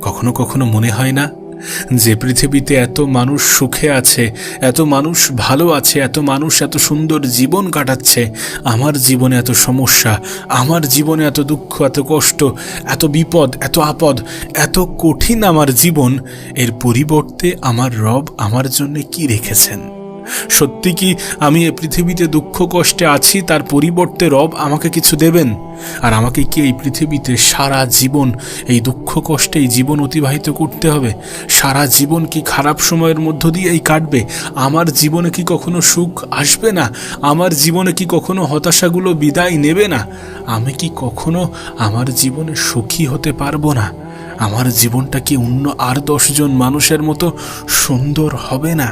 কখনো কখনো মনে হয় না যে পৃথিবীতে এত মানুষ সুখে আছে, এত মানুষ ভালো আছে, এত মানুষ এত সুন্দর জীবন কাটাচ্ছে, আমার জীবনে এত সমস্যা, আমার জীবনে এত দুঃখ, এত কষ্ট, এত বিপদ, এত আপদ, এত কঠিন আমার জীবন, এর পরিবর্তে আমার রব আমার জন্য কি রেখেছেন? সত্যি কি আমি এই পৃথিবীতে দুঃখ কষ্টে আছি, তার পরিবর্তে রব আমাকে কিছু দেবেন? আর আমাকে কি এই পৃথিবীতে সারা জীবন এই দুঃখ কষ্টেই জীবন অতিবাহিত করতে হবে? সারা জীবন কি খারাপ সময়ের মধ্য দিয়েই কাটবে? আমার জীবনে কি কখনো সুখ আসবে না? আমার জীবনে কি কখনো হতাশাগুলো বিদায় নেবে না? আমি কি কখনো আমার জীবনে সুখী হতে পারবো না? আমার জীবনটা কি অন্য আর 10 জন মানুষের মতো সুন্দর হবে না?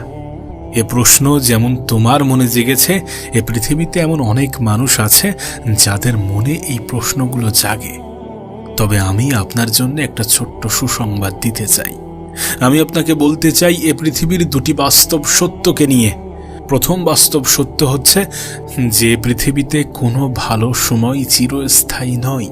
এ প্রশ্ন যেমন তোমার মনে জেগেছে, এ পৃথিবীতে এমন অনেক মানুষ আছে যাদের মনে এই প্রশ্নগুলো জাগে। তবে আমি আপনার জন্য একটা ছোট্ট সুসংবাদ দিতে চাই। আমি আপনাকে বলতে চাই এ পৃথিবীর 2টি বাস্তব সত্যকে নিয়ে। প্রথম বাস্তব সত্য হচ্ছে যে পৃথিবীতে কোনো ভালো সময় চিরস্থায়ী নয়।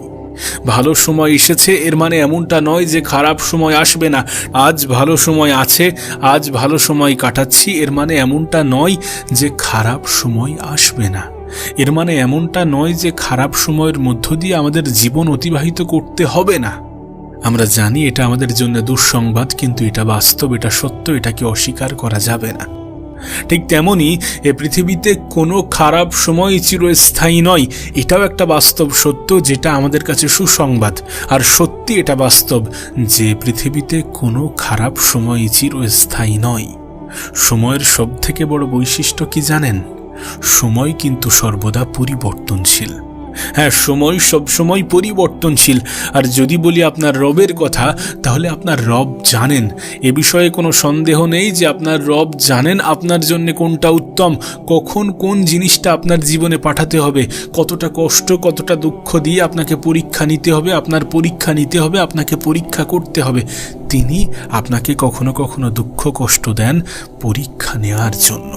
ভালো সময় এসেছে এর মানে এমনটা নয় যে খারাপ সময় আসবে না। আজ ভালো সময় আছে, আজ ভালো সময় কাটাচ্ছি, এর মানে এমনটা নয় যে খারাপ সময় আসবে না। এর মানে এমনটা নয় যে খারাপ সময়ের মধ্য দিয়ে আমাদের জীবন অতিবাহিত করতে হবে না। আমরা জানি এটা আমাদের জন্য দুঃসংবাদ, কিন্তু এটা বাস্তব, এটা সত্য, এটাকে অস্বীকার করা যাবে না। ঠিক তেমনি এ পৃথিবীতে কোনো খারাপ সময় চিরস্থায়ী নয়, এটাও একটা বাস্তব সত্য, যেটা আমাদের কাছে সুসংবাদ। আর সত্যি এটা বাস্তব যে পৃথিবীতে কোনো খারাপ সময় চিরস্থায়ী নয়। সময়ের সবথেকে বড় বৈশিষ্ট্য কি জানেন? সময় কিন্তু সর্বদা পরিবর্তনশীল। হ্যাঁ, সময় সবসময় পরিবর্তনশীল। আর যদি বলি আপনার রবের কথা, তাহলে আপনার রব জানেন, এ বিষয়ে কোনো সন্দেহ নেই যে আপনার রব জানেন আপনার জন্য কোনটা উত্তম, কখন কোন জিনিসটা আপনার জীবনে পাঠাতে হবে, কতটা কষ্ট, কতটা দুঃখ দিয়ে আপনাকে পরীক্ষা নিতে হবে, আপনার পরীক্ষা নিতে হবে, আপনাকে পরীক্ষা করতে হবে। তিনি আপনাকে কখনো কখনো দুঃখ কষ্ট দেন পরীক্ষা নেওয়ার জন্য।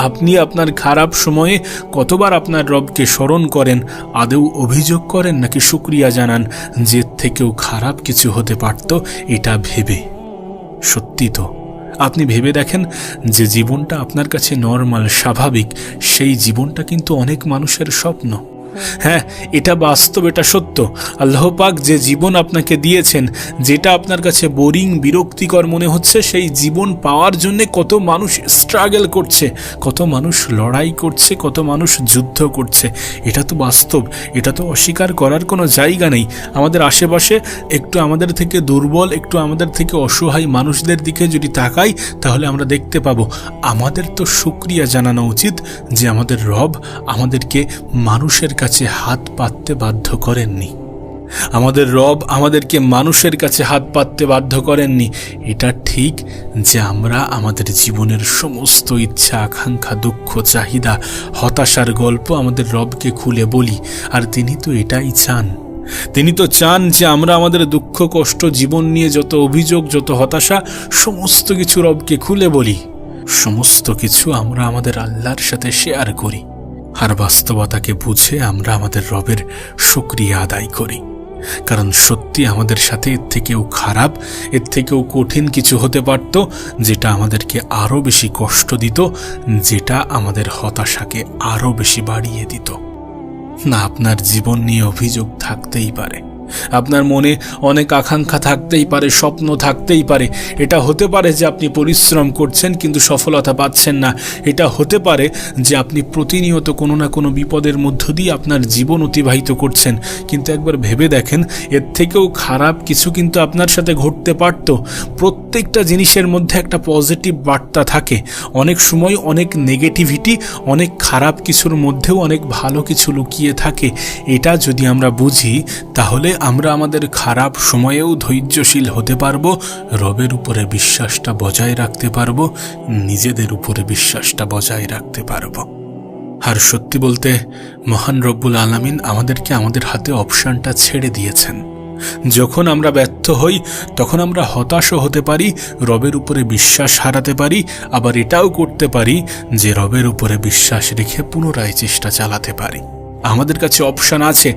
আপনি আপনার খারাপ সময়ে কতবার আপনার রবকে স্মরণ করেন? আদৌ অভিযোগ করেন নাকি শুকরিয়া জানান যে থেকেও খারাপ কিছু হতে পারত এটা ভেবে? সত্যি তো, আপনি ভেবে দেখেন যে জীবনটা আপনার কাছে নরমাল, স্বাভাবিক, সেই জীবনটা কিন্তু অনেক মানুষের স্বপ্ন। হ্যাঁ, এটা বাস্তব, এটা সত্য। আল্লাহ পাক যে জীবন আপনাকে দিয়েছেন, যেটা আপনার কাছে বোরিং, বিরক্তিকর মনে হচ্ছে, সেই জীবন পাওয়ার জন্য কত মানুষ স্ট্রাগল করছে, কত মানুষ লড়াই করছে, কত মানুষ যুদ্ধ করছে। এটা তো বাস্তব, এটা তো অস্বীকার করার কোনো জায়গা নেই। আমাদের আশেপাশে একটু আমাদের থেকে দুর্বল, একটু আমাদের থেকে অসহায় মানুষদের দিকে যদি তাকাই, তাহলে আমরা দেখতে পাবো আমাদের তো শুকরিয়া জানানো উচিত যে আমাদের রব আমাদেরকে মানুষের কাছে হাত পাততে বাধ্য করেননি। আমাদের রব আমাদেরকে মানুষের কাছে হাত পাততে বাধ্য করেননি। এটা ঠিক যে আমরা আমাদের জীবনের সমস্ত ইচ্ছা, আকাঙ্ক্ষা, দুঃখ, চাহিদা, হতাশার গল্প আমাদের রবকে খুলে বলি, আর তিনি তো এটাই চান। তিনি তো চান যে আমরা আমাদের দুঃখ কষ্ট, জীবন নিয়ে যত অভিযোগ, যত হতাশা, সমস্ত কিছু রবকে খুলে বলি, সমস্ত কিছু আমরা আমাদের আল্লাহর সাথে শেয়ার করি, আর বাস্তবতাকে বুঝে আমরা আমাদের রবের শুকরিয়া আদায় করি। কারণ সত্যি আমাদের সাথে এর থেকেও খারাপ, এর থেকেও কঠিন কিছু হতে পারত, যেটা আমাদেরকে আরো বেশি কষ্ট দিত, যেটা আমাদের হতাশাকে আরো বেশি বাড়িয়ে দিত। না, আপনার জীবন নিয়ে অভিযোগ থাকতেই পারে, আপনার মনে অনেক আকাঙ্ক্ষা থাকতেই পারে, স্বপ্ন থাকতেই পারে। এটা হতে পারে যে আপনি পরিশ্রম করছেন কিন্তু সফলতা পাচ্ছেন না। এটা হতে পারে যে আপনি প্রতিনিয়ত কোনো না কোনো বিপদের মধ্য দিয়ে আপনার জীবন অতিবাহিত করছেন। কিন্তু একবার ভেবে দেখেন, এর থেকেও খারাপ কিছু কিন্তু আপনার সাথে ঘটতে পারত। প্রত্যেকটা জিনিসের মধ্যে একটা পজিটিভ বার্তা থাকে। অনেক সময় অনেক নেগেটিভিটি, অনেক খারাপ কিছুর মধ্যেও অনেক ভালো কিছু লুকিয়ে থাকে। এটা যদি আমরা বুঝি, তাহলে আমরা আমাদের খারাপ সময়েও ধৈর্যশীল হতে পারবো, রবের উপরে বিশ্বাসটা বজায় রাখতে পারবো, নিজেদের উপরে বিশ্বাসটা বজায় রাখতে পারবো। আর সত্যি বলতে, মহান রব্বুল আলামিন আমাদেরকে আমাদের হাতে অপশনটা ছেড়ে দিয়েছেন। যখন আমরা ব্যর্থ হই, তখন আমরা হতাশও হতে পারি, রবের উপরে বিশ্বাস হারাতে পারি, আবার এটাও করতে পারি যে রবের উপরে বিশ্বাস রেখে পুনরায় চেষ্টা চালাতে পারি। আমাদের কাছে অপশান আছে,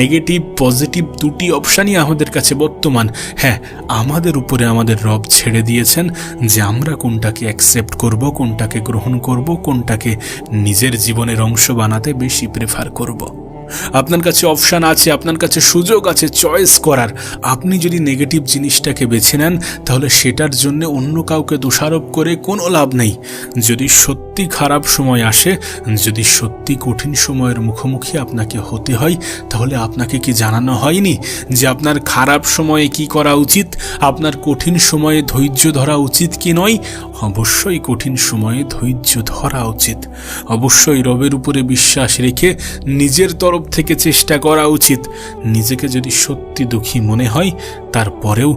নেগেটিভ পজিটিভ দুটি অপশানই আমাদের কাছে বর্তমান। হ্যাঁ, আমাদের উপরে আমাদের রব ছেড়ে দিয়েছেন যে আমরা কোনটাকে অ্যাকসেপ্ট করব, কোনটাকে গ্রহণ করব, কোনটাকে নিজের জীবনের অংশ বানাতে বেশি প্রেফার করব। আপনার কাছে অপশান আছে, আপনার কাছে সুযোগ আছে চয়েস করার। আপনি যদি নেগেটিভ জিনিসটাকে বেছে নেন তাহলে সেটার জন্য অন্য কাউকে দোষারোপ করে কোনো লাভ নেই। যদি সত্যি খারাপ সময় আসে, যদি সত্যি কঠিন সময়ের মুখোমুখি আপনাকে হতে হয়, তাহলে আপনাকে কি জানানো হয়নি যে আপনার খারাপ সময়ে কি করা উচিত, আপনার কঠিন সময়ে ধৈর্য ধরা উচিত কি নয়? অবশ্যই কঠিন সময়ে ধৈর্য ধরা উচিত। অবশ্যই রবের উপরে বিশ্বাস রেখে নিজের তরফ থেকে চেষ্টা করা উচিত। নিজেকে যদি সত্যি দুঃখী মনে হয়, তারপরেও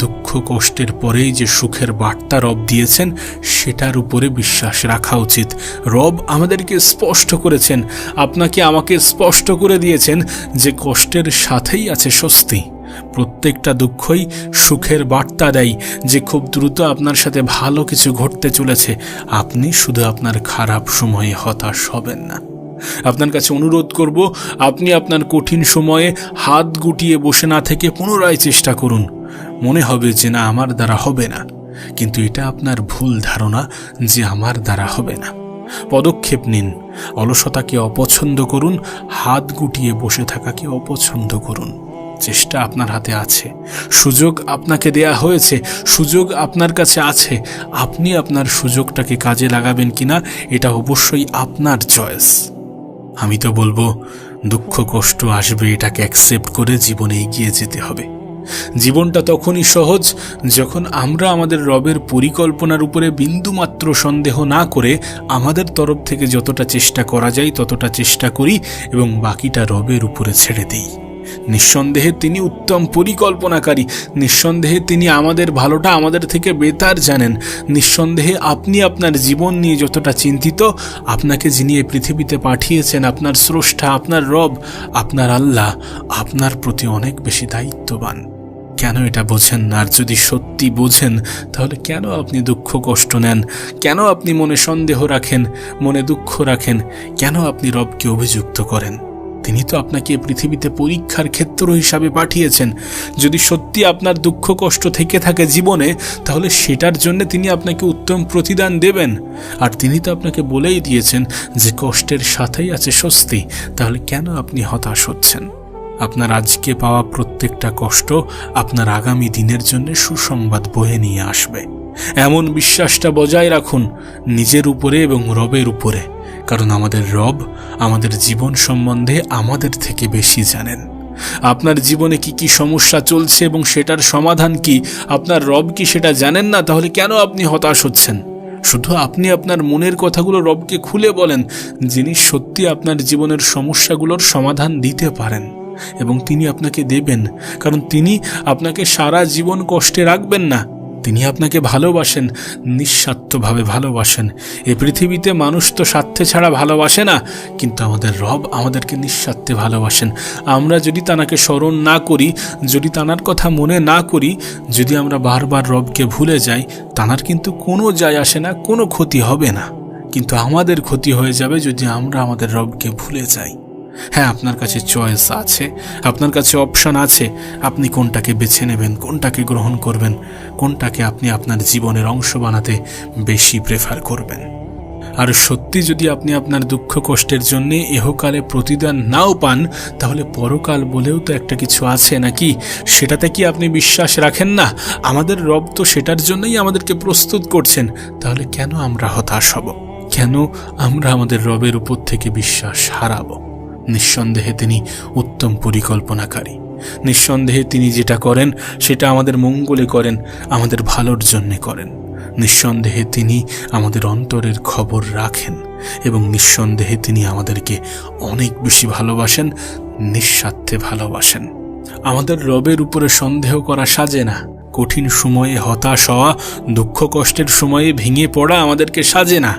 দুঃখ কষ্টের পরেই যে সুখের বার্তা রব দিয়েছেন সেটার উপরে বিশ্বাস রাখা উচিত। রব আমাদেরকে স্পষ্ট করেছেন, আপনাকে আমাকে স্পষ্ট করে দিয়েছেন যে কষ্টের সাথেই আছে স্বস্তি। প্রত্যেকটা দুঃখই সুখের বার্তা দেয় যে খুব দ্রুত আপনার সাথে ভালো কিছু ঘটতে চলেছে। আপনি শুধু আপনার খারাপ সময়ে হতাশ হবেন না। আপনার কাছে অনুরোধ করব, আপনি আপনার কঠিন সময়ে হাত গুটিয়ে বসে না থেকে পুনরায় চেষ্টা করুন। মনে হবে যে না, আমার দ্বারা হবে না, কিন্তু এটা আপনার ভুল ধারণা যে আমার দ্বারা হবে না। পদক্ষেপ নিন, অলসতাকে অপছন্দ করুন, হাত গুটিয়ে বসে থাকাকে অপছন্দ করুন। চেষ্টা আপনার হাতে আছে, সুযোগ আপনাকে দেয়া হয়েছে, সুযোগ আপনার কাছে আছে। আপনি আপনার সুযোগটাকে কাজে লাগাবেন কিনা এটা অবশ্যই আপনার চয়েস। আমি তো বলবো, দুঃখ কষ্ট আসবে, এটাকে অ্যাকসেপ্ট করে জীবনে এগিয়ে যেতে হবে। জীবনটা তখনই সহজ যখন আমরা আমাদের রবের পরিকল্পনার উপরে বিন্দুমাত্র সন্দেহ না করে আমাদের তরফ থেকে যতটা চেষ্টা করা যায় ততটা চেষ্টা করি এবং বাকিটা রবের উপরে ছেড়ে দিই। নিঃসন্দেহে তিনি উত্তম পরিকল্পনাকারী, নিঃসন্দেহে তিনি আমাদের ভালোটা আমাদের থেকে বেতার জানেন। নিঃসন্দেহে আপনি আপনার জীবন নিয়ে যতটা চিন্তিত, আপনাকে যিনি এই পৃথিবীতে পাঠিয়েছেন, আপনার স্রষ্টা, আপনার রব, আপনার আল্লাহ আপনার প্রতি অনেক বেশি দায়িত্ববান। কেন এটা বোঝেন না? আর যদি সত্যি বোঝেন তাহলে কেন আপনি দুঃখ কষ্ট নেন? কেন আপনি মনে সন্দেহ রাখেন, মনে দুঃখ রাখেন? কেন আপনি রবকে অভিযুক্ত করেন? তিনি তো আপনাকে পৃথিবীতে পরীক্ষার ক্ষেত্র হিসাবে পাঠিয়েছেন। যদি সত্যি আপনার দুঃখ কষ্ট থেকে থাকে জীবনে, তাহলে সেটার জন্য তিনি আপনাকে উত্তম প্রতিদান দেবেন। আর তিনি তো আপনাকে বলেই দিয়েছেন যে কষ্টের সাথেই আছে স্বস্তি। তাহলে কেন আপনি হতাশ হচ্ছেন? আপনার আজকে পাওয়া প্রত্যেকটা কষ্ট আপনার আগামী দিনের জন্য সুসংবাদ বয়ে নিয়ে আসবে। এমন বিশ্বাসটা বজায় রাখুন নিজের উপরে এবং রবের উপরে, কারণ আমাদের রব আমাদের জীবন সম্বন্ধে আমাদের থেকে বেশি জানেন। আপনার জীবনে কি কি সমস্যা চলছে এবং সেটার সমাধান কি আপনার রব কি সেটা জানেন না? তাহলে কেন আপনি হতাশ হচ্ছেন? শুধু আপনি আপনার মনের কথাগুলো রবকে খুলে বলেন, যিনি সত্যি আপনার জীবনের সমস্যাগুলোর সমাধান দিতে পারেন এবং তিনি আপনাকে দেবেন, কারণ তিনি আপনাকে সারা জীবন কষ্টে রাখবেন না। তিনি আপনাকে ভালোবাসেন, নিঃস্বার্থভাবে ভালোবাসেন। এই পৃথিবীতে মানুষ তো স্বার্থে ছাড়া ভালোবাসে না, কিন্তু আমাদের রব আমাদেরকে নিঃস্বার্থে ভালোবাসেন। আমরা যদি তানাকে স্মরণ না করি, যদি তানার কথা মনে না করি, যদি আমরা বারবার রবকে ভুলে যাই, তানার কিন্তু কোনো যায় আসে না, কোনো ক্ষতি হবে না। কিন্তু আমাদের ক্ষতি হয়ে যাবে যদি আমরা আমাদের রবকে ভুলে যাই। হ্যাঁ, আপনার কাছে চয়েস আছে, আপনার কাছে অপশান আছে। আপনি কোনটাকে বেছে নেবেন, কোনটাকে গ্রহণ করবেন, কোনটাকে আপনি আপনার জীবনের অংশ বানাতে বেশি প্রেফার করবেন। আর সত্যি যদি আপনি আপনার দুঃখ কষ্টের জন্য এহকালে প্রতিদান নাও পান, তাহলে পরকাল বলেও তো একটা কিছু আছে নাকি? সেটাতে কি আপনি বিশ্বাস রাখেন না? আমাদের রব তো সেটার জন্যই আমাদেরকে প্রস্তুত করছেন। তাহলে কেন আমরা হতাশ হব? কেন আমরা আমাদের রবের উপর থেকে বিশ্বাস হারাবো? নিঃসন্দেহে তিনি উত্তম পরিকল্পনাকারী। নিঃসন্দেহে তিনি যেটা করেন সেটা আমাদের মঙ্গলে করেন, আমাদের ভালোর জন্যে করেন। নিঃসন্দেহে তিনি আমাদের অন্তরের খবর রাখেন এবং নিঃসন্দেহে তিনি আমাদেরকে অনেক বেশি ভালোবাসেন, নিঃস্বার্থে ভালোবাসেন। আমাদের রবের উপরে সন্দেহ করা সাজে না। কঠিন সময়ে হতাশ হওয়া, দুঃখ কষ্টের সময়ে ভেঙে পড়া আমাদেরকে সাজে না।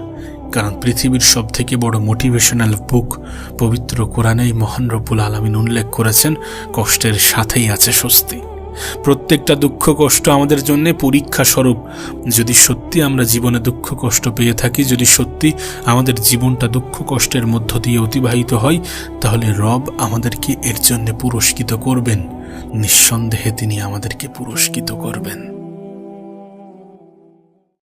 কারণ পৃথিবীর সব থেকে বড় মোটিভেশনাল বুক পবিত্র কোরআনেই মহান রব্বুল আলামিন উল্লেখ করেছেন, কষ্টের সাথেই আছে স্বস্তি। প্রত্যেকটা দুঃখ কষ্ট আমাদের জন্য পরীক্ষা স্বরূপ। যদি সত্যি আমরা জীবনে দুঃখ কষ্ট পেয়ে থাকি, যদি সত্যি আমাদের জীবনটা দুঃখ কষ্টের মধ্য দিয়ে অতিবাহিত হয়, তাহলে রব আমাদেরকে এর জন্য পুরস্কৃত করবেন। নিঃসন্দেহে তিনি আমাদেরকে পুরস্কৃত করবেন।